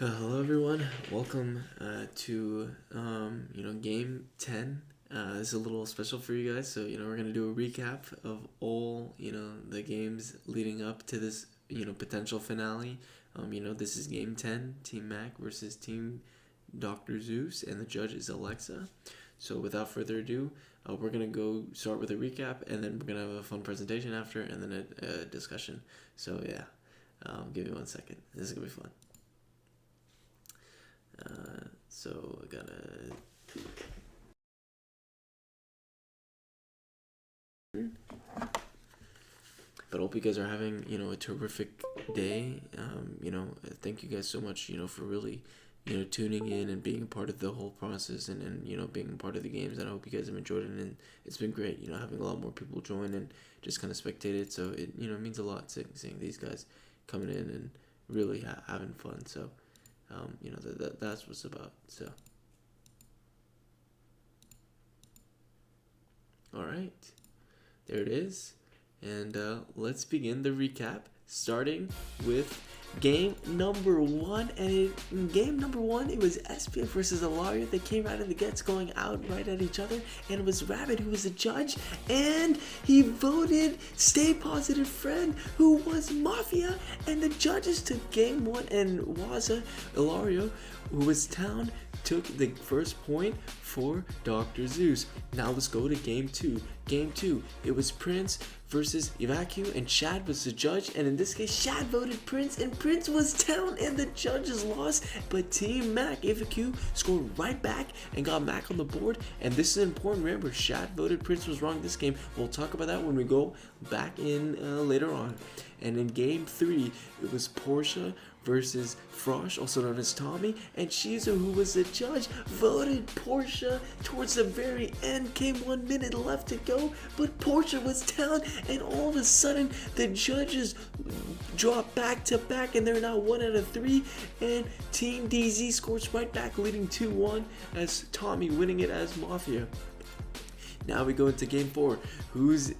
Hello everyone, welcome to game 10. This is a little special for you guys, so we're gonna do a recap of all the games leading up to this potential finale. This is game 10, Team Mac versus Team DoctorZeus, and the judge is Alexa. So without further ado, we're gonna go start with a recap, and then we're gonna have a fun presentation after, and then a discussion. So yeah, give me 1 second. This is gonna be fun. So I gotta. But I hope you guys are having a terrific day. Thank you guys so much for really tuning in and being a part of the whole process and being a part of the games. And I hope you guys have enjoyed it, and it's been great having a lot more people join and just kind of spectate it. So it means a lot seeing these guys coming in and really having fun. So. That's what's about. So, all right, there it is, and let's begin the recap, starting with game number 1. And in game number 1, it was SPF versus Ilaria. They came right in the gets, going out right at each other, and it was Rabbit who was the judge, and he voted Stay Positive Friend, who was Mafia, and the judges took game 1, and Waza Ilaria, who was Town, took the first point for DoctorZeus. Now let's go to game 2. Game 2, it was Prince versus Evacu, and Shad was the judge, and in this case Shad voted Prince, and Prince was Town, and the judges lost. But Team Mac, Evacu, scored right back and got Mac on the board, and this is important. Remember, Shad voted Prince was wrong this game. We'll talk about that when we go back in later on. And in game 3, it was Portia versus Frosh, also known as Tommy, and Shizu, who was the judge, voted Portia towards the very end. Came 1 minute left to go, but Portia was down, and all of a sudden the judges dropped back to back, and they're now 1 out of 3, and Team DZ scores right back, leading 2-1 as Tommy winning it as Mafia. Now we go into game 4. Who is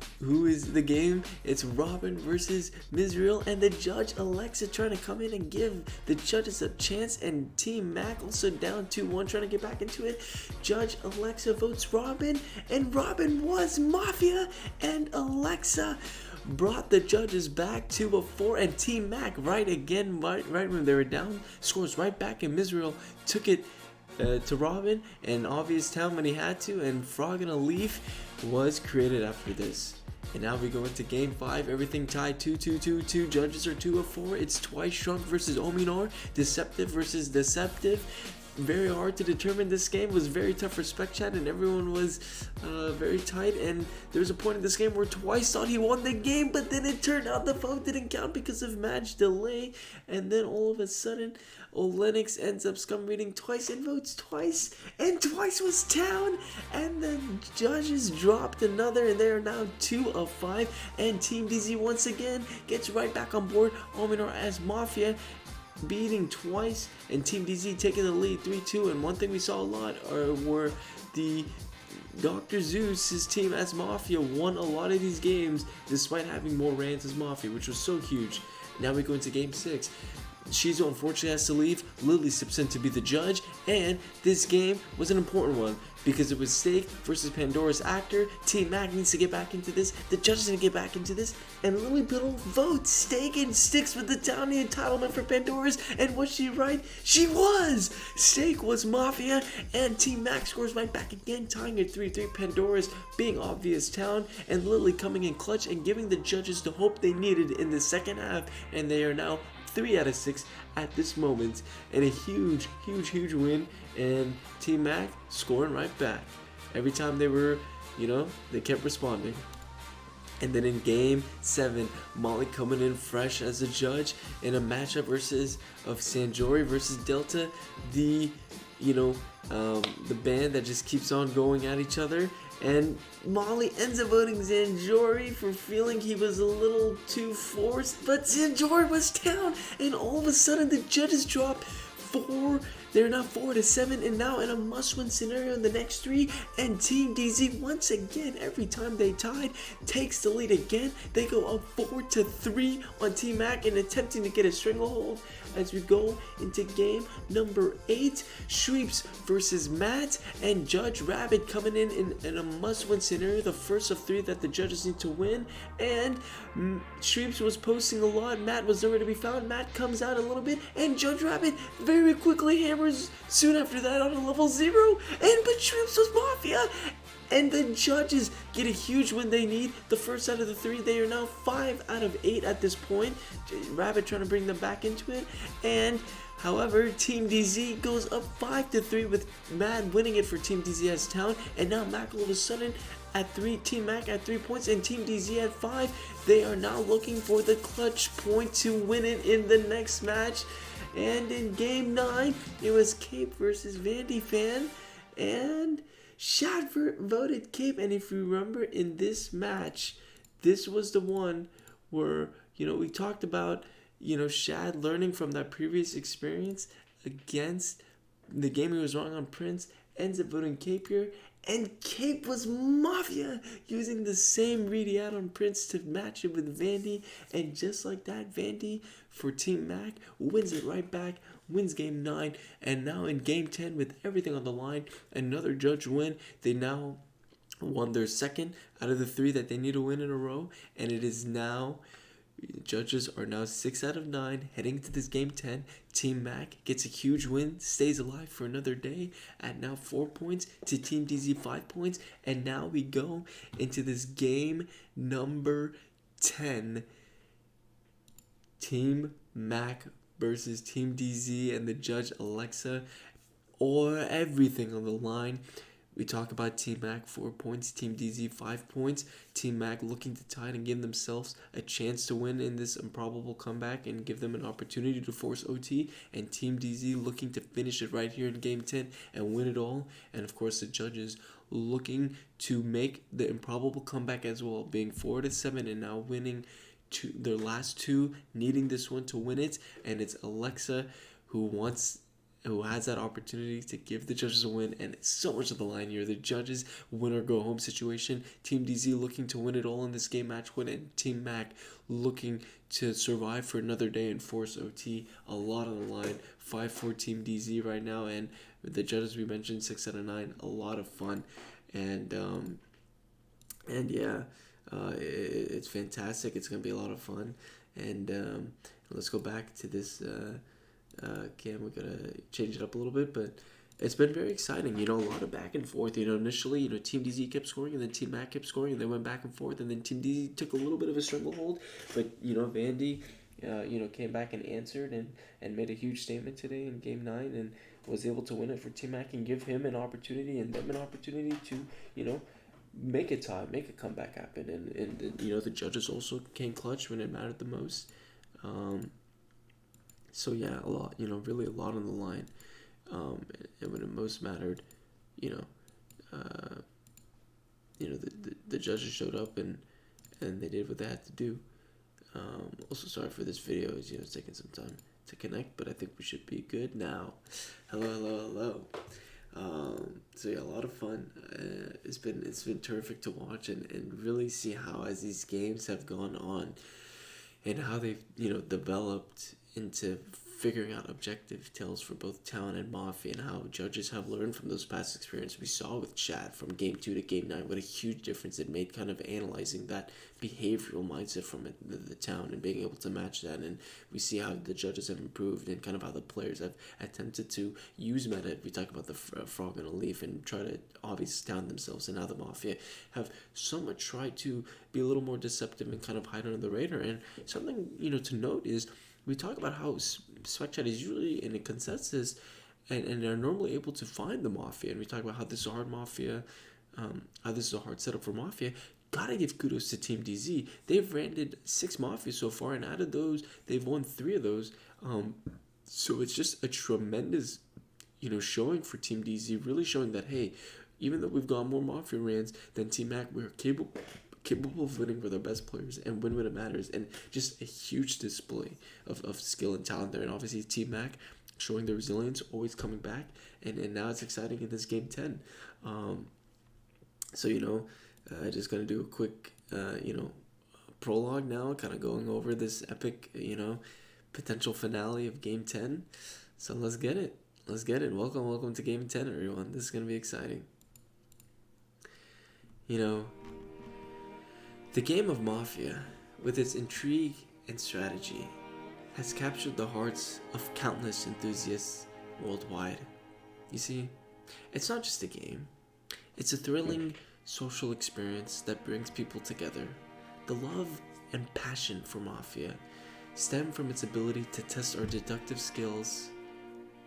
the game? It's Robin versus Misrael, and the judge Alexa trying to come in and give the judges a chance, and Team Mac also down 2-1 trying to get back into it. Judge Alexa votes Robin, and Robin was Mafia, and Alexa brought the judges back to a 4, and Team Mac right when they were down scores right back, and Misrael took it to Robin, and obvious Town when he had to, and Frog and a Leaf was created after this. And now we go into game 5, everything tied 2-2-2-2, judges are 2 of 4. It's Twice Shrunk versus Ominar, Deceptive versus Deceptive. Very hard to determine. This game was very tough for Spec Chat, and everyone was very tight, and there was a point in this game where Twice thought he won the game, but then it turned out the vote didn't count because of match delay, and then all of a sudden Olenix ends up scum reading Twice and votes Twice, and Twice was Town, and the judges dropped another, and they are now 2 of 5, and Team DZ once again gets right back on board, Ominar as Mafia, beating Twice, and Team DZ taking the lead 3-2. And one thing we saw a lot were the DoctorZeus' team as Mafia won a lot of these games despite having more rants as Mafia, which was so huge. Now we go into game 6. Shizu unfortunately has to leave. Lily steps in to be the judge, and this game was an important one because it was Steak versus Pandora's Actor. Team Mac needs to get back into this. The judges need to get back into this, and Lily Biddle votes Steak and sticks with the Downey entitlement for Pandora's. And was she right? She was! Steak was Mafia, and Team Mac scores right back again, tying at 3-3. Pandora's being obvious Town, and Lily coming in clutch and giving the judges the hope they needed in the second half, and they are now 3 out of 6 at this moment, and a huge win, and Team Mac scoring right back. Every time they were, they kept responding. And then in game 7, Molly coming in fresh as a judge in a matchup of Sanjori versus Delta, the band that just keeps on going at each other. And Molly ends up voting Sanjori for feeling he was a little too forced, but Sanjori was down, and all of a sudden the judges drop 4 They're now 4-7, and now in a must-win scenario in the next 3. And Team DZ, once again, every time they tied, takes the lead again. They go up 4-3 on Team Mac and attempting to get a stranglehold as we go into game number 8. Shreeps versus Matt, and Judge Rabbit coming in a must-win scenario, the first of 3 that the judges need to win. And Shreeps was posting a lot. Matt was nowhere to be found. Matt comes out a little bit, and Judge Rabbit very quickly hammers soon after that on a level 0. But Shreeps was Mafia. And the judges get a huge win they need. The first out of the 3. They are now 5 out of 8 at this point. Rabbit trying to bring them back into it. And however, Team DZ goes up 5-3 with Matt winning it for Team DZ's town. And now Mac all of a sudden at 3, Team Mac at 3 points and Team DZ at 5. They are now looking for the clutch point to win it in the next match. And in game 9, it was Cape versus Vandy Fan. And Shad voted Cape, and if you remember in this match, this was the one where, we talked about, Shad learning from that previous experience against the game he was wrong on Prince, ends up voting Cape here, and Cape was Mafia, using the same ready out on Prince to match it with Vandy, and just like that, Vandy for Team Mac wins it right back, wins game 9, and now in game 10 with everything on the line, another judge win. They now won their second out of the 3 that they need to win in a row, and it is now, judges are now 6 out of 9 heading to this game 10. Team Mac gets a huge win, stays alive for another day at now 4 points to Team DZ 5 points, and now we go into this game number 10. Team Mac versus Team DZ, and the judge Alexa, or everything on the line. We talk about Team Mac 4 points, Team DZ 5 points. Team Mac looking to tie and give themselves a chance to win in this improbable comeback and give them an opportunity to force OT. And Team DZ looking to finish it right here in game 10 and win it all. And of course the judges looking to make the improbable comeback as well, being 4-7 and now winning their last 2, needing this one to win it. And it's Alexa who has that opportunity to give the judges a win, and it's so much of the line here. The judges win or go home situation. Team DZ looking to win it all in this game match win, and Team Mac looking to survive for another day and force OT. A lot on the line. 5-4 Team DZ right now, and the judges we mentioned 6 out of 9. A lot of fun, and yeah. It's fantastic. It's gonna be a lot of fun, and let's go back to this game. We're gonna change it up a little bit, but it's been very exciting. A lot of back and forth. Initially, Team DZ kept scoring, and then Team Mac kept scoring, and they went back and forth, and then Team DZ took a little bit of a stranglehold, but Vandy, came back and answered and made a huge statement today in game 9, and was able to win it for Team Mac and give him an opportunity and them an opportunity to make a tie, make a comeback happen, and the judges also came clutch when it mattered the most. So yeah, a lot, really a lot on the line, and when it most mattered, the judges showed up and they did what they had to do. Also sorry for this video, it's taking some time to connect, but I think we should be good now. Hello. So yeah, a lot of fun. It's been terrific to watch and really see how, as these games have gone on, and how they've developed into figuring out objective tales for both Town and Mafia, and how judges have learned from those past experiences. We saw with Chad from game 2 to game 9 what a huge difference it made, kind of analyzing that behavioral mindset from the Town and being able to match that. And we see how the judges have improved, and kind of how the players have attempted to use meta. We talk about the frog and a leaf and try to obviously Town themselves, and how the Mafia have somewhat tried to be a little more deceptive and kind of hide under the radar. And something to note is, we talk about how Spec Chat is usually in a consensus and are normally able to find the Mafia. And we talk about how this is a hard Mafia, how this is a hard setup for Mafia. Gotta give kudos to Team DZ. They've landed 6 Mafia so far, and out of those, they've won 3 of those. So it's just a tremendous, showing for Team DZ, really showing that, hey, even though we've got more Mafia rans than Team Mac, we're capable of winning with our best players and win when it matters. And just a huge display of skill and talent there. And obviously Team Mac showing their resilience, always coming back, and now it's exciting in this game 10. So just gonna do a quick prologue now, kind of going over this epic potential finale of game 10. So let's get it. Welcome to game 10, everyone. This is gonna be exciting. The game of Mafia, with its intrigue and strategy, has captured the hearts of countless enthusiasts worldwide. You see, it's not just a game. It's a thrilling social experience that brings people together. The love and passion for Mafia stem from its ability to test our deductive skills,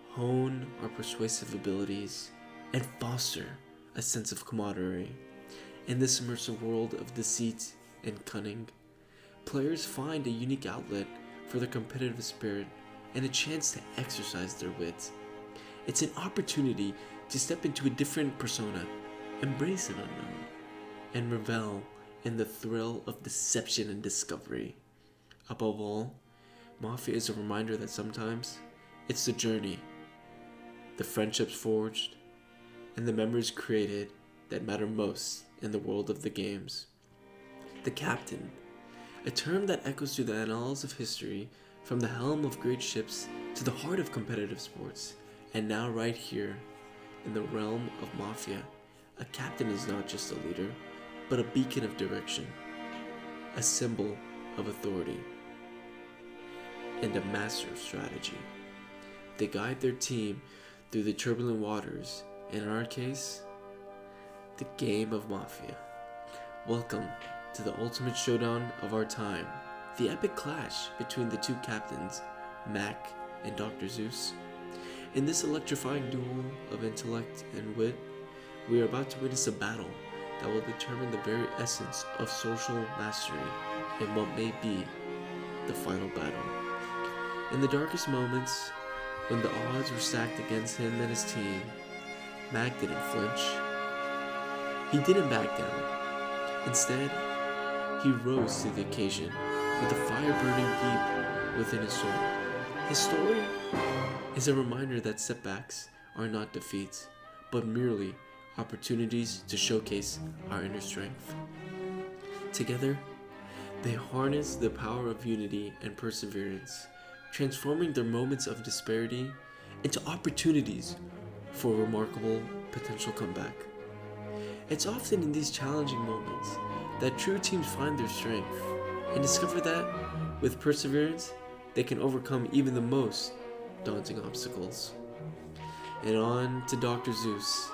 hone our persuasive abilities, and foster a sense of camaraderie. In this immersive world of deceit and cunning, players find a unique outlet for their competitive spirit and a chance to exercise their wit. It's an opportunity to step into a different persona, embrace an unknown, and revel in the thrill of deception and discovery. Above all, Mafia is a reminder that sometimes it's the journey, the friendships forged, and the memories created that matter most in the world of the games. The captain, a term that echoes through the annals of history, from the helm of great ships to the heart of competitive sports, and now right here in the realm of Mafia, a captain is not just a leader, but a beacon of direction, a symbol of authority, and a master of strategy. They guide their team through the turbulent waters, and in our case, the game of Mafia. Welcome to the ultimate showdown of our time, the epic clash between the two captains, Mac and DoctorZeus. In this electrifying duel of intellect and wit, we are about to witness a battle that will determine the very essence of social mastery and what may be the final battle. In the darkest moments, when the odds were stacked against him and his team, Mac didn't flinch. He didn't back down. Instead, he rose to the occasion with a fire burning deep within his soul. His story is a reminder that setbacks are not defeats, but merely opportunities to showcase our inner strength. Together, they harness the power of unity and perseverance, transforming their moments of disparity into opportunities for a remarkable potential comeback. It's often in these challenging moments that true teams find their strength and discover that, with perseverance, they can overcome even the most daunting obstacles. And on to DoctorZeus,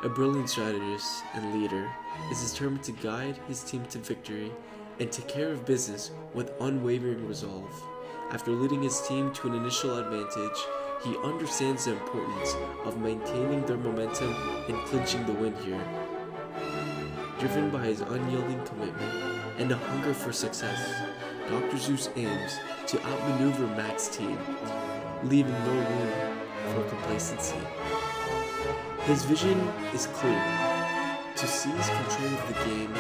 a brilliant strategist and leader, is determined to guide his team to victory and take care of business with unwavering resolve. After leading his team to an initial advantage, he understands the importance of maintaining their momentum and clinching the win here. Driven by his unyielding commitment and a hunger for success, DoctorZeus aims to outmaneuver Mac's team, leaving no room for complacency. His vision is clear: to seize control of the game,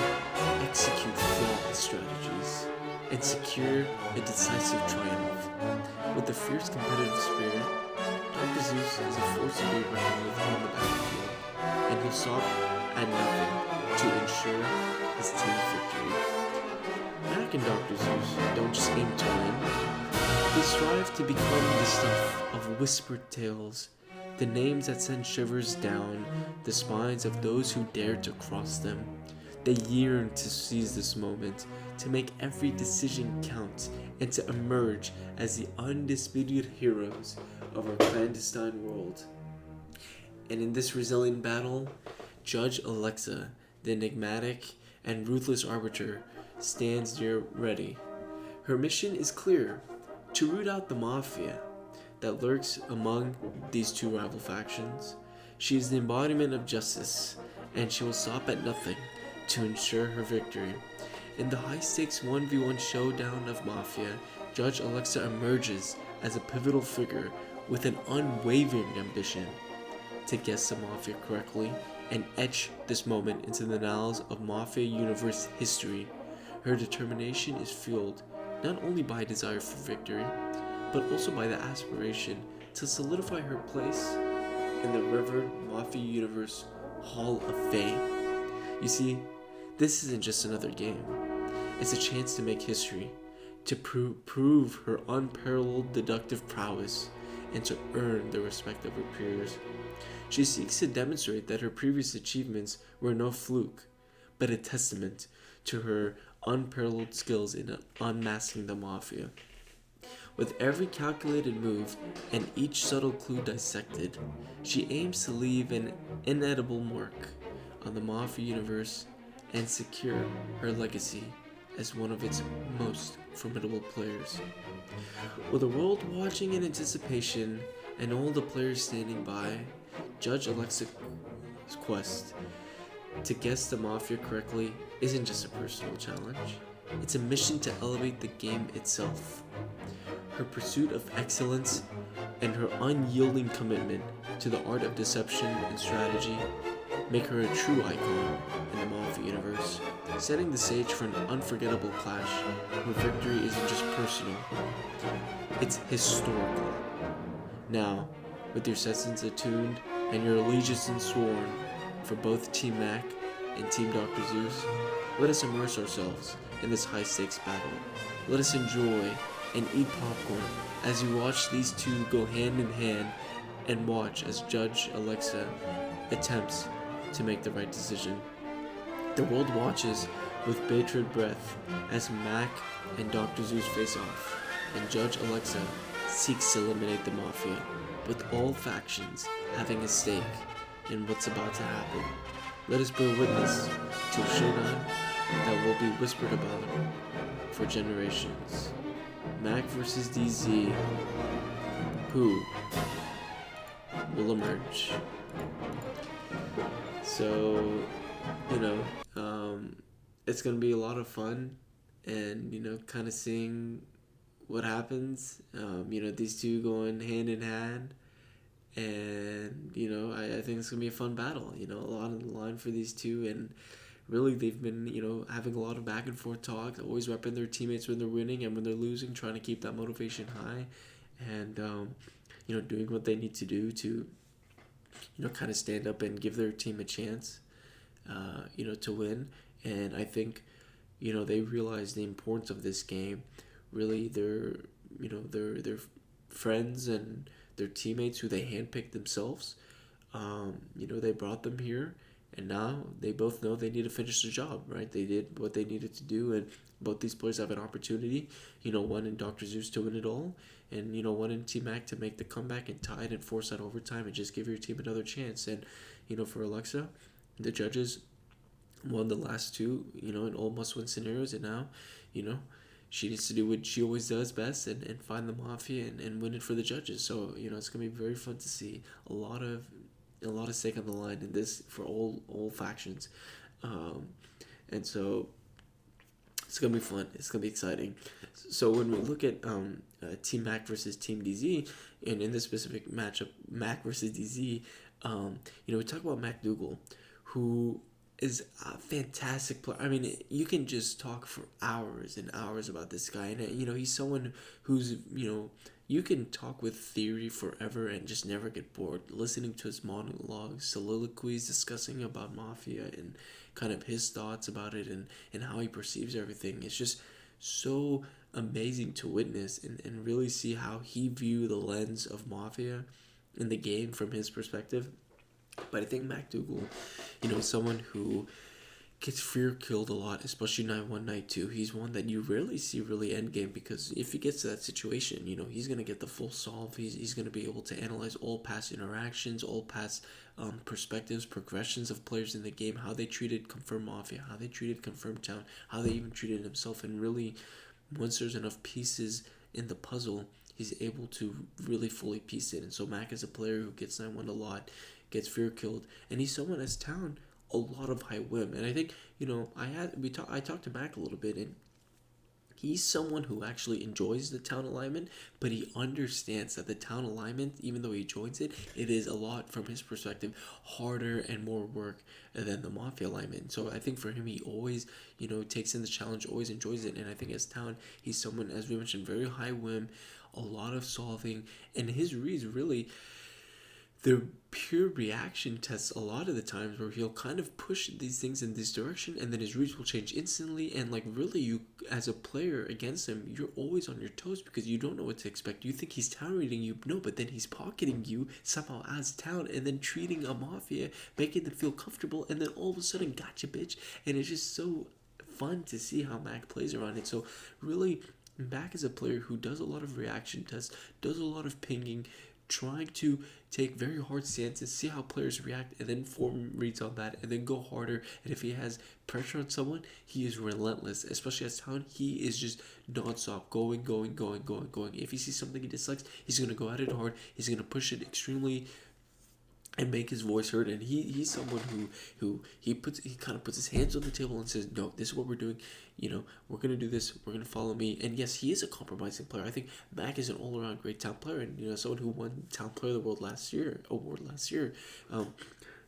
execute flawless strategies, and secure a decisive triumph. With a fierce competitive spirit, DoctorZeus is a force to be reckoned with on the battlefield, and he'll stop at nothing to ensure his team's victory. Mac and DoctorZeus don't just aim to win, they strive to become the stuff of whispered tales, the names that send shivers down the spines of those who dare to cross them. They yearn to seize this moment, to make every decision count, and to emerge as the undisputed heroes of our clandestine world. And in this resilient battle, Judge Alexa, the enigmatic and ruthless arbiter, stands near ready. Her mission is clear: to root out the Mafia that lurks among these two rival factions. She is the embodiment of justice, and she will stop at nothing to ensure her victory. In the high-stakes 1v1 showdown of Mafia, Judge Alexa emerges as a pivotal figure with an unwavering ambition to guess the Mafia correctly and etch this moment into the annals of Mafia universe history. Her determination is fueled not only by a desire for victory, but also by the aspiration to solidify her place in the revered Mafia Universe Hall of Fame. You see, this isn't just another game. It's a chance to make history, to prove her unparalleled deductive prowess, and to earn the respect of her peers. She seeks to demonstrate that her previous achievements were no fluke, but a testament to her unparalleled skills in unmasking the Mafia. With every calculated move and each subtle clue dissected, she aims to leave an inedible mark on the Mafia universe and secure her legacy as one of its most formidable players. With the world watching in anticipation and all the players standing by, Judge Alexa's quest to guess the Mafia correctly isn't just a personal challenge, it's a mission to elevate the game itself. Her pursuit of excellence and her unyielding commitment to the art of deception and strategy make her a true icon in the Mafia universe, setting the stage for an unforgettable clash where victory isn't just personal, it's historical. Now, with your senses attuned and your allegiance sworn for both Team Mac and Team DoctorZeus, let us immerse ourselves in this high-stakes battle. Let us enjoy and eat popcorn as you watch these two go hand in hand and watch as Judge Alexa attempts to make the right decision. The world watches with bated breath as Mac and DoctorZeus face off, and Judge Alexa seeks to eliminate the Mafia, with all factions having a stake in what's about to happen. Let us bear witness to a showdown that will be whispered about for generations. Mac versus DZ. Who will emerge? So, it's gonna be a lot of fun, and kind of seeing what happens. These two going hand in hand, and I think it's gonna be a fun battle. A lot on the line for these two, and really they've been having a lot of back and forth talk, always repping their teammates when they're winning and when they're losing, trying to keep that motivation high, and doing what they need to do to kind of stand up and give their team a chance to win. And I think they realize the importance of this game. Really, their friends and their teammates who they handpicked themselves, they brought them here, and now they both know they need to finish the job, right? They did what they needed to do, and both these players have an opportunity, one in DoctorZeus to win it all, and one in Team Mac to make the comeback and tie it and force that overtime and just give your team another chance. And for Alexa, the judges won the last two, in all must-win scenarios, and now, she needs to do what she always does best and find the Mafia and win it for the judges. So it's gonna be very fun to see a lot of stake on the line in this for all factions, and so it's gonna be fun. It's gonna be exciting. So when we look at Team Mac versus Team DZ, and in this specific matchup, Mac versus DZ, we talk about Macdougall, who is a fantastic player. I mean, you can just talk for hours and hours about this guy, and he's someone who's you can talk with theory forever and just never get bored listening to his monologues, soliloquies, discussing about Mafia and kind of his thoughts about it and how he perceives everything. It's just so amazing to witness and really see how he view the lens of Mafia in the game from his perspective. But I think Macdougall, is someone who gets fear killed a lot, especially night 1, night 2. He's one that you rarely see really end game, because if he gets to that situation, he's going to get the full solve. He's going to be able to analyze all past interactions, all past perspectives, progressions of players in the game, how they treated Confirmed Mafia, how they treated Confirmed Town, how they even treated himself. And really, once there's enough pieces in the puzzle, he's able to really fully piece it. And so Mac is a player who gets 9-1 a lot, gets fear killed, and he's someone as Town a lot of high whim. And I think I talked to Mac a little bit, and he's someone who actually enjoys the Town alignment, but he understands that the Town alignment, even though he joins it, it is a lot from his perspective harder and more work than the Mafia alignment. So I think for him, he always takes in the challenge, always enjoys it. And I think as Town, he's someone, as we mentioned, very high whim, a lot of solving, and his reads really, they're pure reaction tests a lot of the times, where he'll kind of push these things in this direction and then his reads will change instantly, and like really, you as a player against him, you're always on your toes because you don't know what to expect. You think he's town reading you, no, but then he's pocketing you somehow as town and then treating a Mafia, making them feel comfortable, and then all of a sudden gotcha bitch. And it's just so fun to see how Mac plays around it. So really, Mac is a player who does a lot of reaction tests, does a lot of pinging, trying to take very hard stances, see how players react, and then form reads on that, and then go harder. And if he has pressure on someone, he is relentless. Especially as town, he is just non-stop, going, going, going, going, going. If he sees something he dislikes, he's gonna go at it hard. He's gonna push it extremely and make his voice heard. And he's someone who he kind of puts his hands on the table and says, no, this is what we're doing. We're gonna do this. We're gonna follow me. And yes, he is a compromising player. I think Mac is an all-around great town player, and someone who won Town Player of the World last year.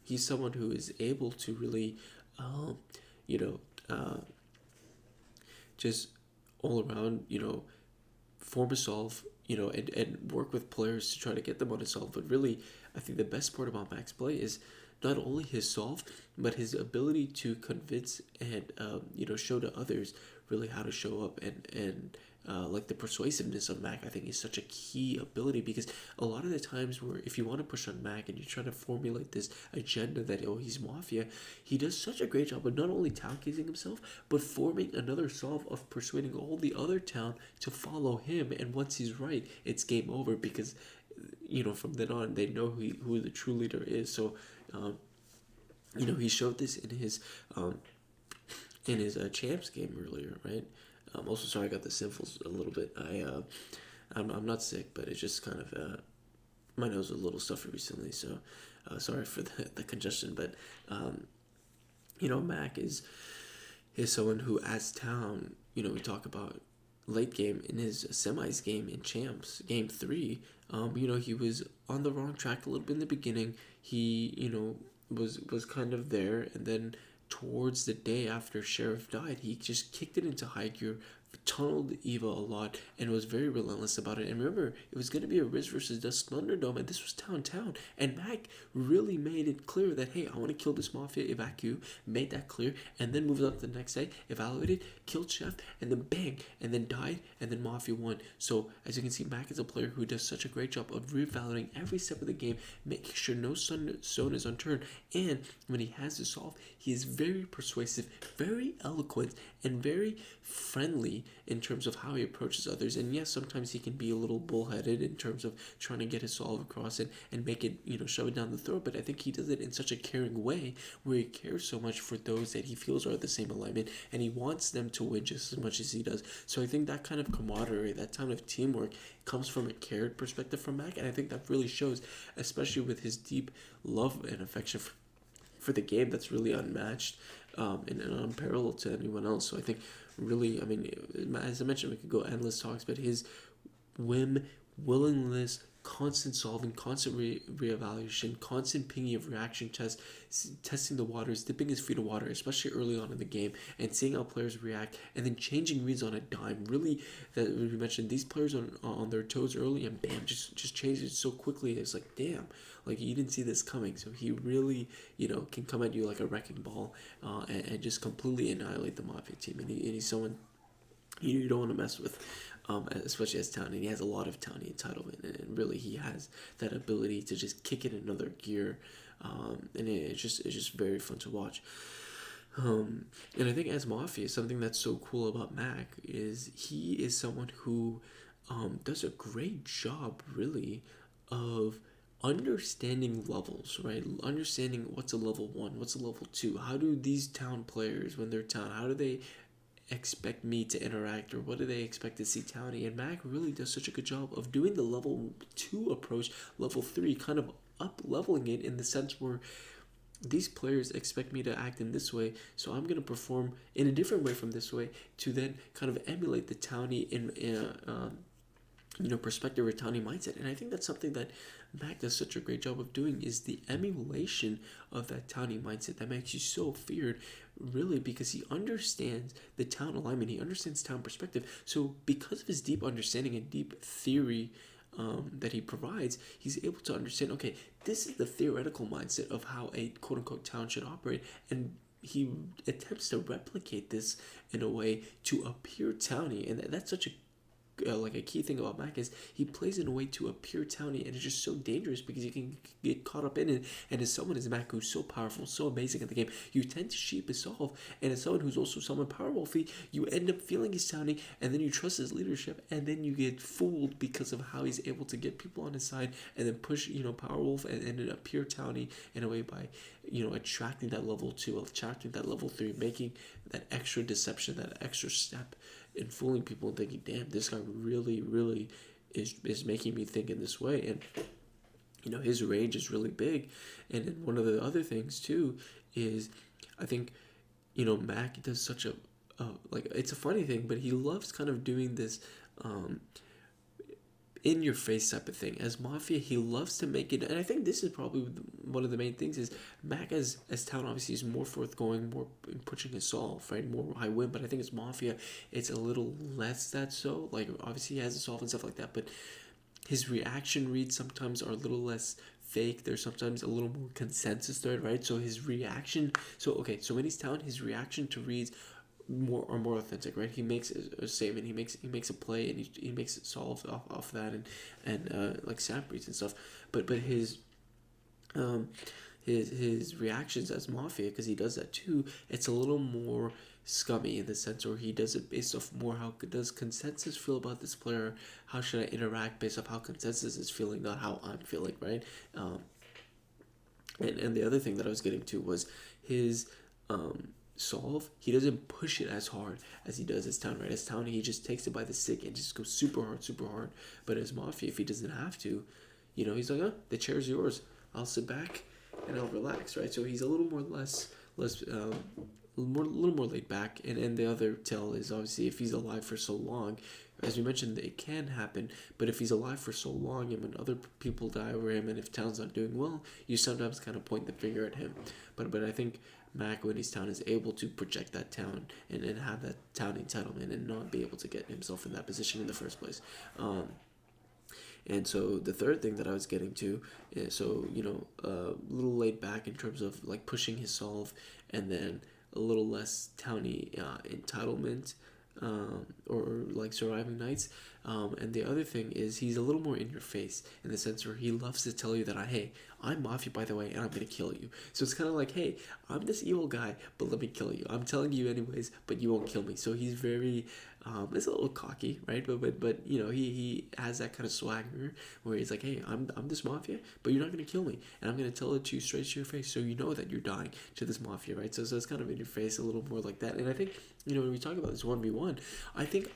He's someone who is able to really, just all around, form a solve, and work with players to try to get them on a solve. But really, I think the best part about Mac's play is not only his solve, but his ability to convince and show to others really how to show up, and like the persuasiveness of Mac, I think, is such a key ability, because a lot of the times where if you want to push on Mac and you're trying to formulate this agenda that he's Mafia, he does such a great job of not only town casing himself, but forming another solve of persuading all the other town to follow him. And once he's right, it's game over, because from then on they know who the true leader is. So he showed this in his champs game earlier, right? Also, sorry, I got the sniffles a little bit. I'm not sick, but it's just kind of my nose is a little stuffy recently, so sorry for the congestion. But Mac is someone who, as town, we talk about late game in his semis game in champs game 3. He was on the wrong track a little bit in the beginning. He was kind of there, and then towards the day after Sheriff died, he just kicked it into high gear, tunneled Eva a lot, and was very relentless about it. And remember, it was going to be a Riz versus Dust Thunderdome, and this was town. And Mac really made it clear that, hey, I want to kill this Mafia, evacuate, made that clear, and then moved up the next day, evaluated, killed Chef, and then bang, and then died, and then Mafia won. So, as you can see, Mac is a player who does such a great job of reevaluating every step of the game, making sure no stone is unturned, and when he has to solve, he is very persuasive, very eloquent, and very friendly in terms of how he approaches others. And yes, sometimes he can be a little bullheaded in terms of trying to get his solve across and make it, shove it down the throat. But I think he does it in such a caring way, where he cares so much for those that he feels are the same alignment, and he wants them to win just as much as he does. So I think that kind of camaraderie, that kind of teamwork, comes from a cared perspective from Mac, and I think that really shows, especially with his deep love and affection for the game, that's really unmatched and unparalleled to anyone else. So I think really, as I mentioned, we could go endless talks, but his willingness, constant solving, constant reevaluation, constant pinging of reaction tests, testing the waters, dipping his feet in water, especially early on in the game, and seeing how players react, and then changing reads on a dime. Really, that we mentioned, these players on their toes early, and bam, just changed it so quickly. It's like, damn, like you didn't see this coming. So he really, can come at you like a wrecking ball, and just completely annihilate the Mafia team. And he's someone you don't want to mess with, especially as town. And he has a lot of towny entitlement, and really he has that ability to just kick it another gear, and it's just very fun to watch. And I think as Mafia, something that's so cool about Mac is he is someone who does a great job, really, of understanding levels, right? Understanding what's a level 1, what's a level 2. How do these town players, when they're town, how do they expect me to interact, or what do they expect to see townie? And Mac really does such a good job of doing the level 2 approach, level 3, kind of up leveling it, in the sense where these players expect me to act in this way, so I'm going to perform in a different way from this way, to then kind of emulate the townie in perspective or townie mindset. And I think that's something that Mac does such a great job of doing, is the emulation of that townie mindset that makes you so feared, really because he understands the town alignment, he understands town perspective. So because of his deep understanding and deep theory that he provides, he's able to understand, okay, this is the theoretical mindset of how a quote unquote town should operate, and he attempts to replicate this in a way to appear towny, and that's such a like a key thing about Mac is he plays in a way to appear towny, and it's just so dangerous because you can get caught up in it. And as someone as Mac who's so powerful, so amazing at the game, you tend to sheep his solve. And as someone who's also somewhat powerful, you end up feeling his towny, and then you trust his leadership, and then you get fooled because of how he's able to get people on his side, and then push Powerwolf and appear towny in a way by attracting that level 2, attracting that level 3, making that extra deception, that extra step, and fooling people and thinking, damn, this guy really, really is making me think in this way. And his range is really big. And then one of the other things too is, I think, Mac does such a like, it's a funny thing, but he loves kind of doing this in your face type of thing. As Mafia, he loves to make it, and I think this is probably one of the main things is Mac as town obviously is more forthgoing, more pushing his solve, right, more high win. But I think as Mafia, it's a little less that so. Like obviously he has a solve and stuff like that, but his reaction reads sometimes are a little less fake. There's sometimes a little more consensus there, right? So his reaction, so when he's town, his reaction to reads more authentic, right? He makes a statement, he makes a play, and he makes it solve off that, and like snap reads and stuff. But his reactions as Mafia, because he does that too, it's a little more scummy in the sense where he does it based off more how does consensus feel about this player, how should I interact based off how consensus is feeling, not how I'm feeling, right? And the other thing that I was getting to was his solve. He doesn't push it as hard as he does as town, right? As town, he just takes it by the stick and just goes super hard. But as Mafia, if he doesn't have to, he's like, the chair's yours, I'll sit back and I'll relax, right? So he's a little more little more laid back. And the other tell is obviously if he's alive for so long, as we mentioned, it can happen, but if he's alive for so long and when other people die over him, and if town's not doing well, you sometimes kind of point the finger at him. But I think Mac, when he's town, is able to project that town and have that town entitlement and not be able to get himself in that position in the first place. And so the third thing that I was getting to is, so, a little laid back in terms of like pushing his solve, and then a little less towny entitlement, or like surviving nights. And the other thing is he's a little more in your face in the sense where he loves to tell you that I'm Mafia, by the way, and I'm gonna kill you. So it's kind of like, hey, I'm this evil guy, but let me kill you. I'm telling you anyways, but you won't kill me. So he's very it's a little cocky, right? But he has that kind of swagger where he's like, hey, I'm this Mafia, but you're not gonna kill me, and I'm gonna tell it to you straight to your face, so you know that you're dying to this Mafia, right? So it's kind of in your face a little more like that. And I think when we talk about this 1v1, I think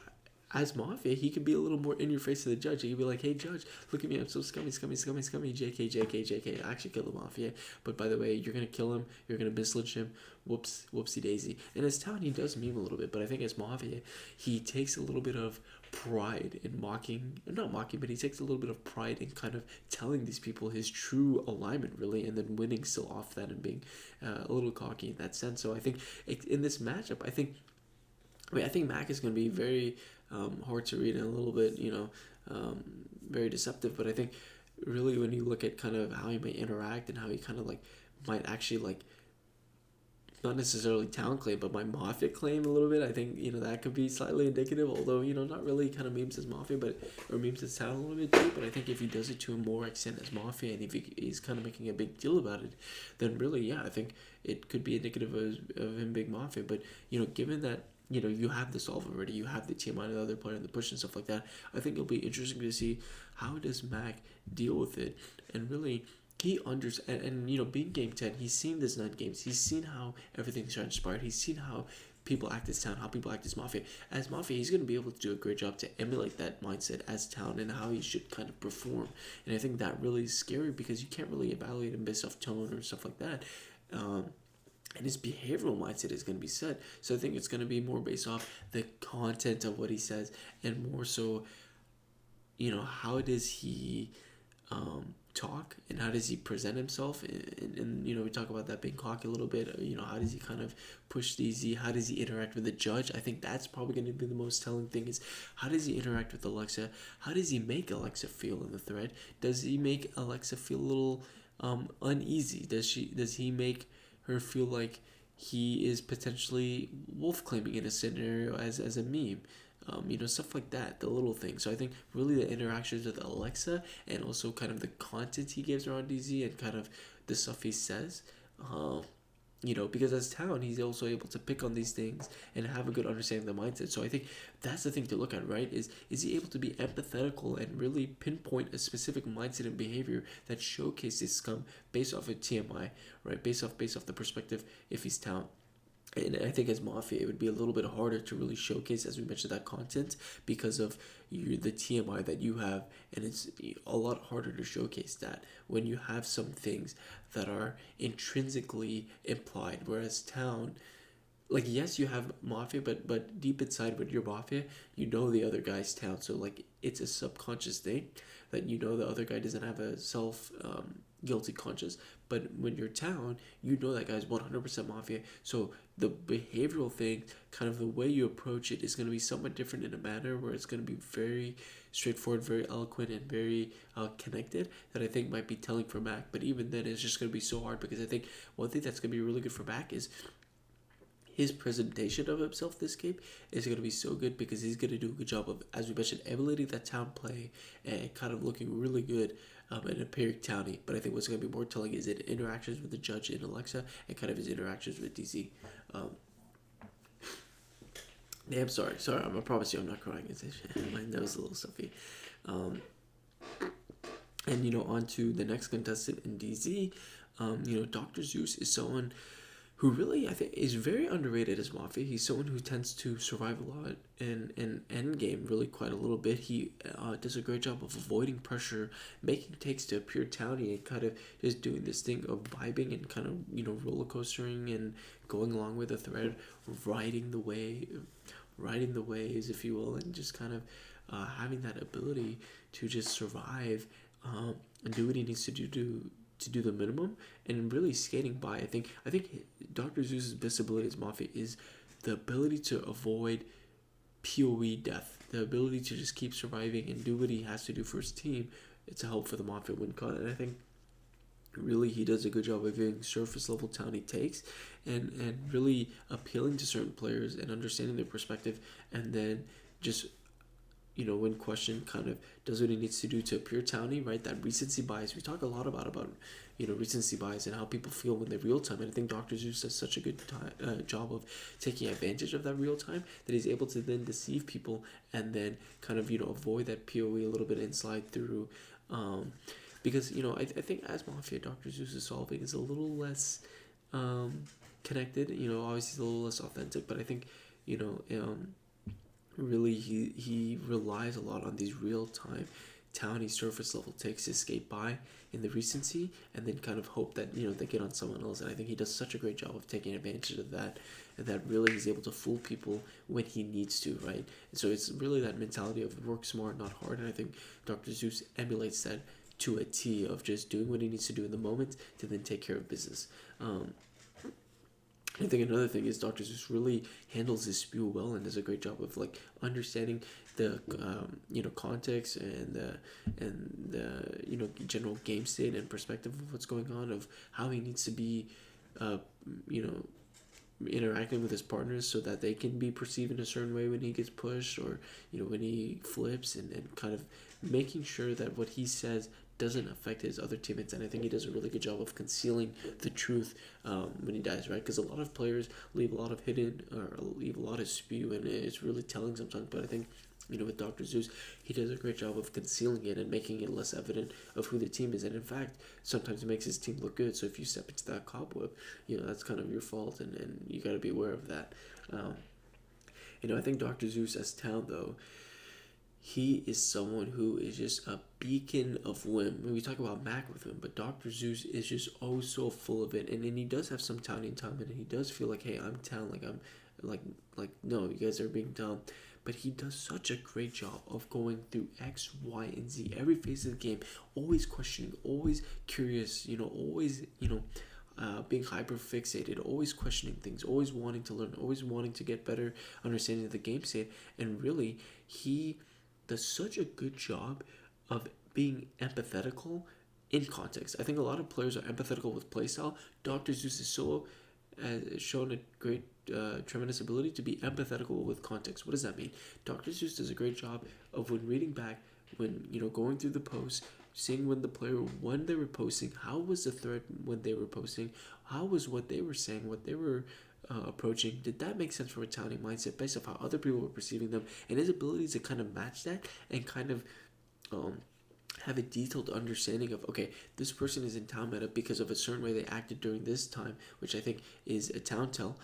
as Mafia, he could be a little more in your face to the judge. He could be like, hey, judge, look at me. I'm so scummy, JK. I actually killed the Mafia. But by the way, you're going to kill him. You're going to mislynch him. Whoopsie daisy. And as town, he does meme a little bit. But I think as Mafia, he takes a little bit of pride in not mocking, but he takes a little bit of pride in kind of telling these people his true alignment, really, and then winning still off that and being a little cocky in that sense. So I think in this matchup, I think Mac is going to be very hard to read and a little bit, very deceptive. But I think really when you look at kind of how he might interact and how he kind of like might actually like not necessarily town claim, but my Mafia claim a little bit, I think that could be slightly indicative. Although not really kind of memes as Mafia, or memes as town a little bit too. But I think if he does it to a more extent as Mafia, and if he's kind of making a big deal about it, then really, yeah, I think it could be indicative of him being Mafia. But given that you have the solve already, you have the team on the other player and the push and stuff like that, I think it'll be interesting to see how does Mac deal with it. And really, he understands, and being game 10, he's seen this 9 games, he's seen how everything's transpired, he's seen how people act as town, how people act as Mafia. As Mafia, he's going to be able to do a great job to emulate that mindset as town and how he should kind of perform. And I think that really is scary because you can't really evaluate him based off tone or stuff like that. And his behavioral mindset is going to be set. So I think it's going to be more based off the content of what he says, and more so, how does he talk and how does he present himself, and we talk about that being cocky a little bit. How does he kind of push DZ, how does he interact with the judge? I think that's probably going to be the most telling thing, is how does he interact with Alexa, how does he make Alexa feel in the thread, does he make Alexa feel a little uneasy, does he make her feel like he is potentially wolf claiming in a scenario as a meme, stuff like that, the little things. So I think really the interactions with Alexa and also kind of the content he gives around DZ and kind of the stuff he says, because as Town, he's also able to pick on these things and have a good understanding of the mindset. So I think that's the thing to look at, right? Is he able to be empathetical and really pinpoint a specific mindset and behavior that showcases scum based off of TMI, right? Based off the perspective if he's Town. And I think as Mafia, it would be a little bit harder to really showcase, as we mentioned, that content because of the TMI that you have, and it's a lot harder to showcase that when you have some things that are intrinsically implied. Whereas Town, like, yes, you have Mafia, but deep inside when you're Mafia, the other guy's Town. So like it's a subconscious thing that the other guy doesn't have a self guilty conscience. But when you're Town, that guy's 100% Mafia. So the behavioral thing, kind of the way you approach it, is going to be somewhat different in a manner where it's going to be very straightforward, very eloquent, and very connected, that I think might be telling for Mac. But even then, it's just going to be so hard, because I think one thing that's going to be really good for Mac is his presentation of himself this game is going to be so good, because he's going to do a good job of, as we mentioned, emulating that Town play and kind of looking really good and appearing Towny. But I think what's going to be more telling is his interactions with the judge in Alexa and kind of his interactions with DC. I'm sorry. I promise you I'm not crying. My nose is a little stuffy. And on to the next contestant in DZ. DoctorZeus is someone who really, I think, is very underrated as Mafia. He's someone who tends to survive a lot in endgame, really quite a little bit. He does a great job of avoiding pressure, making takes to appear towny, and kind of just doing this thing of vibing and kind of roller coastering and going along with the thread, riding the waves, if you will, and just kind of having that ability to just survive and do what he needs to do to do the minimum and really skating by. I think DoctorZeus' best ability as Mafia is the ability to avoid PoE death, the ability to just keep surviving and do what he has to do for his team to help for the Mafia win con. And I think really he does a good job of giving surface level Towny takes and really appealing to certain players and understanding their perspective, and then just when questioned, kind of does what he needs to do to appear towny, right? That recency bias. We talk a lot about recency bias and how people feel when they're real time. And I think DoctorZeus does such a good job of taking advantage of that real time that he's able to then deceive people and then kind of avoid that PoE a little bit and slide through. Because I think as Mafia, DoctorZeus is solving is a little less connected. Obviously it's a little less authentic, but I think really he relies a lot on these real-time towny surface level takes to skate by in the recency and then kind of hope that they get on someone else. And I think he does such a great job of taking advantage of that, and that really he's able to fool people when he needs to, right? And so it's really that mentality of work smart, not hard. And I think DoctorZeus emulates that to a T, of just doing what he needs to do in the moment to then take care of business. I think another thing is DoctorZeus really handles his spew well and does a great job of like understanding the context and the general game state and perspective of what's going on, of how he needs to be interacting with his partners so that they can be perceived in a certain way when he gets pushed or when he flips, and kind of making sure that what he says doesn't affect his other teammates. And I think he does a really good job of concealing the truth when he dies, right? Because a lot of players leave a lot of hidden or leave a lot of spew, and it's really telling sometimes. But I think with DoctorZeus, he does a great job of concealing it and making it less evident of who the team is. And in fact, sometimes it makes his team look good. So if you step into that cobweb, that's kind of your fault, and you got to be aware of that. I think DoctorZeus as Town, though, he is someone who is just a beacon of whim. When we talk about Mac with him, but DoctorZeus is just so full of it, and then he does have some Towny in time, and he does feel like, hey, I'm Town, like I'm like no, you guys are being dumb. but he does such a great job of going through X, Y, and Z every phase of the game, always questioning, always curious, always being hyper fixated, always questioning things, always wanting to learn, always wanting to get better understanding of the game state. And really, he does such a good job of being empathetical in context. I think a lot of players are empathetical with playstyle. DoctorZeus is so has shown a great, tremendous ability to be empathetical with context. What does that mean? DoctorZeus does a great job of when reading back, when going through the posts, seeing when they were posting, how was the thread when they were posting, how was what they were saying, what they were approaching, did that make sense from a townie mindset based off how other people were perceiving them, and his ability to kind of match that and kind of have a detailed understanding of, okay, this person is in town meta because of a certain way they acted during this time, which I think is a town tell,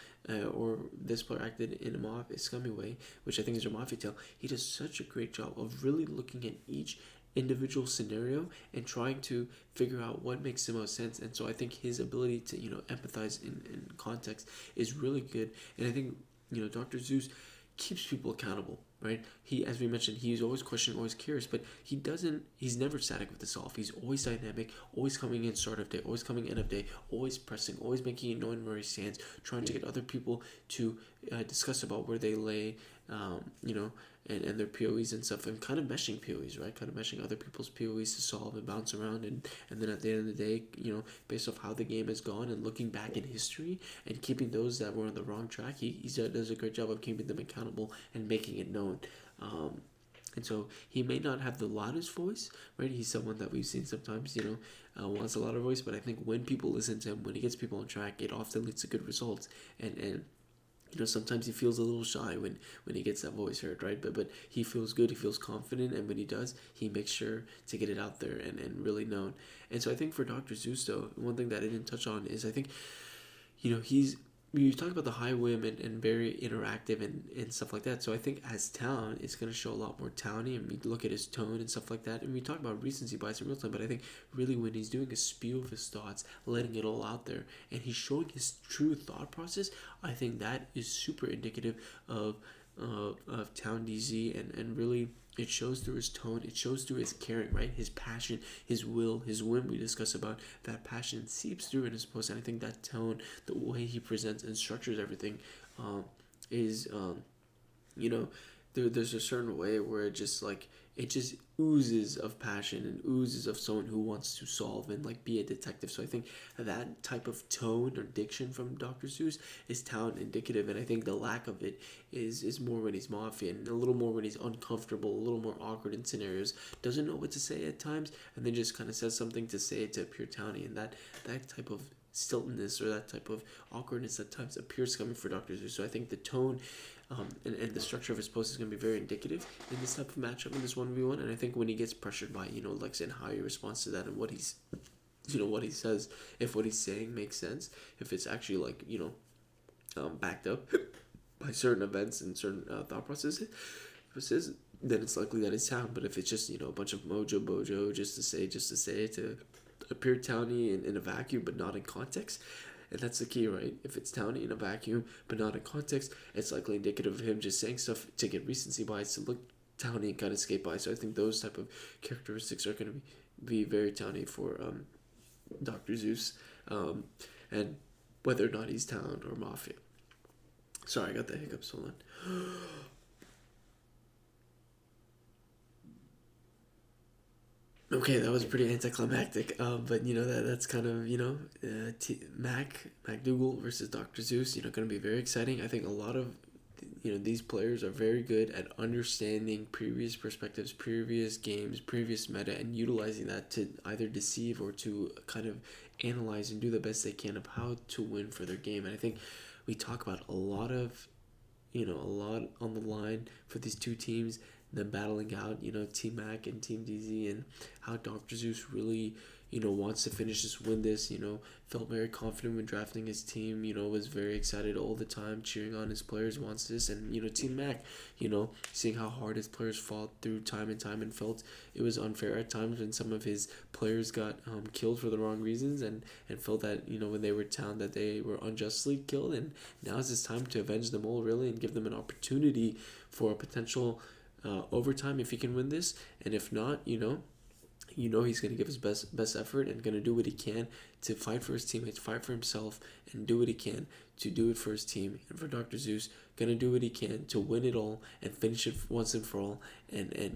or this player acted in a scummy way, which I think is a Mafia tell. He does such a great job of really looking at each individual scenario and trying to figure out what makes the most sense. And so I think his ability to empathize in context is really good. And I think DoctorZeus keeps people accountable, right? He, as we mentioned, he's always questioning, always curious, but he's never static with the solve. He's always dynamic, always coming in start of day, always coming end of day, always pressing, always making it known where he stands, trying to get other people to discuss about where they lay, and their POEs and stuff, and kind of meshing POEs, right? Kind of meshing other people's POEs to solve and bounce around, and then at the end of the day, based off how the game has gone and looking back in history and keeping those that were on the wrong track, he does a great job of keeping them accountable and making it known. And so he may not have the loudest voice, right? He's someone that we've seen sometimes, wants a louder voice, but I think when people listen to him, when he gets people on track, it often leads to good results. And sometimes he feels a little shy when he gets that voice heard, right? But he feels good, he feels confident, and when he does, he makes sure to get it out there and really known. And so I think for DoctorZeus, though, one thing that I didn't touch on is I think, you talk about the high whim and very interactive and stuff like that. So I think as town, it's going to show a lot more towny, and we look at his tone and stuff like that. And we talk about recency bias in real time, but I think really when he's doing a spew of his thoughts, letting it all out there, and he's showing his true thought process, I think that is super indicative of town DZ, and really it shows through his tone, it shows through his caring, right? His passion, his will, his whim. We discuss about that passion seeps through in his post, and I think that tone, the way he presents and structures everything, is there's a certain way where it just oozes of passion and oozes of someone who wants to solve and be a detective. So I think that type of tone or diction from DoctorZeus is town indicative, and I think the lack of it is more when he's Mafia, and a little more when he's uncomfortable, a little more awkward in scenarios, doesn't know what to say at times, and then just kind of says something to say it to appear towny, and that type of stiltness or that type of awkwardness at times appears coming for DoctorZeus. So I think the tone and the structure of his post is going to be very indicative in this type of matchup in this 1v1. And I think when he gets pressured by Lex, and how he responds to that, and what he's what he says, if what he's saying makes sense, if it's actually backed up by certain events and certain thought processes, then it's likely that it's sound. But if it's just a bunch of bojo just to say it to appear towny in a vacuum but not in context, and that's the key, right? If it's towny in a vacuum but not in context, it's likely indicative of him just saying stuff to get recency bias, to look towny and kind of skate by. So I think those type of characteristics are going to be very towny for DoctorZeus, and whether or not he's town or Mafia. Sorry, I got the hiccups. Hold on. Okay, that was pretty anticlimactic, but that's kind of Macdougall versus DoctorZeus. Going to be very exciting. I think a lot of these players are very good at understanding previous perspectives, previous games, previous meta, and utilizing that to either deceive or to kind of analyze and do the best they can of how to win for their game. And I think we talk about a lot on the line for these two teams, them battling out, Team Mac and Team DZ, and how DoctorZeus really wants to win this, felt very confident when drafting his team, was very excited all the time, cheering on his players, wants this. And, Team Mac, seeing how hard his players fought through time and time, and felt it was unfair at times when some of his players got killed for the wrong reasons, and felt that, when they were down, that they were unjustly killed. And now is his time to avenge them all, really, and give them an opportunity for a potential overtime if he can win this. And if not, he's going to give his best effort and going to do what he can to fight for his teammates, fight for himself, and do what he can to do it for his team. And for DoctorZeus, going to do what he can to win it all and finish it once and for all. And it's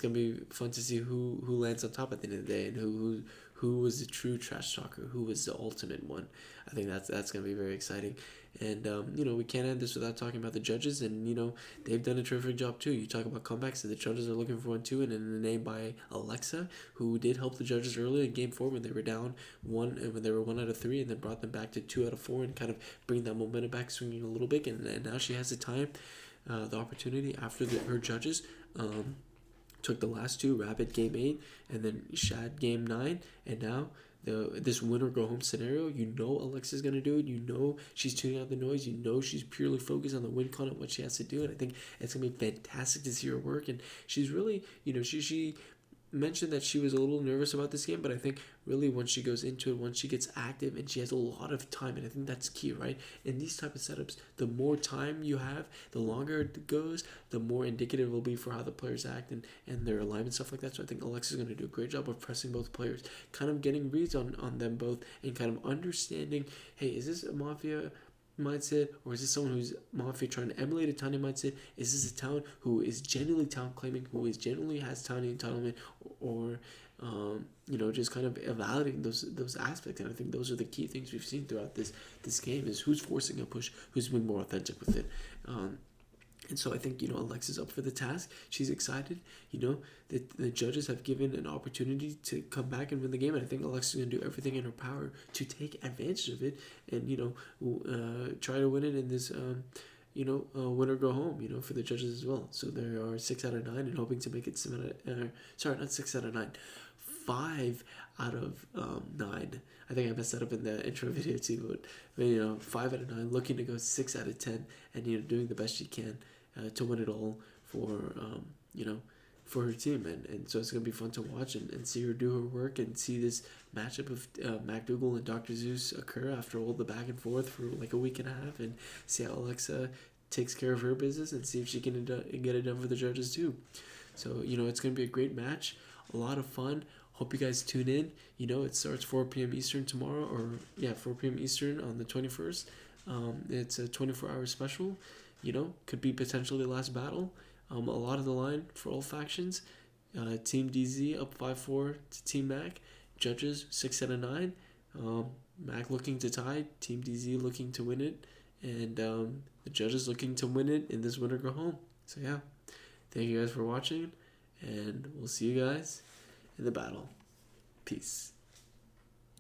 going to be fun to see who lands on top at the end of the day, and who was the true trash talker, who was the ultimate one. I think that's going to be very exciting. And, we can't end this without talking about the judges. And, they've done a terrific job too. You talk about comebacks, and the judges are looking for one too. And in a name by Alexa, who did help the judges early in Game 4 when they were down 1, and when they were 1 out of 3, and then brought them back to 2 out of 4 and kind of bring that momentum back, swinging a little bit. And now she has the time, the opportunity after her judges. Took the last 2, Rabbit Game 8, and then Shad Game 9, and now this win or go home scenario. Alexa's gonna do it. She's tuning out the noise. She's purely focused on the win con and what she has to do. And I think it's gonna be fantastic to see her work. And she's really, she mentioned that she was a little nervous about this game, but I think really once she goes into it, once she gets active, and she has a lot of time, and I think that's key, right? In these type of setups, the more time you have, the longer it goes, the more indicative it will be for how the players act and their alignment, stuff like that. So I think Alexa's going to do a great job of pressing both players, kind of getting reads on them both, and kind of understanding, hey, is this a Mafia mindset, or is this someone who's Mafia trying to emulate a Tiny mindset? Is this a town who is genuinely town claiming, who is genuinely has Tiny entitlement, or just kind of evaluating those aspects? And I think those are the key things we've seen throughout this game, is who's forcing a push, who's being more authentic with it. And so I think, Alexa's up for the task. She's excited. The judges have given an opportunity to come back and win the game. And I think Alexa's going to do everything in her power to take advantage of it and, try to win it in this, win or go home, for the judges as well. So there are 6 out of 9 and hoping to make it not 6 out of 9. 5 out of 9. I think I messed that up in the intro video too, but 5 out of 9, looking to go 6 out of 10, and doing the best she can to win it all for for her team. And so it's gonna be fun to watch and see her do her work, and see this matchup of Macdougall and DoctorZeus occur after all the back and forth for like a week and a half, and see how Alexa takes care of her business, and see if she can get it done for the judges too. So it's gonna be a great match, a lot of fun. Hope you guys tune in. It starts 4 p.m. Eastern tomorrow, 4 p.m. Eastern on the 21st. It's a 24-hour special. Could be potentially the last battle. A lot of the line for all factions. Team DZ up 5-4 to Team Mac. Judges 6 out of 9. Mac looking to tie. Team DZ looking to win it. And the judges looking to win it in this win or go home. So yeah, thank you guys for watching, and we'll see you guys in the battle. Peace.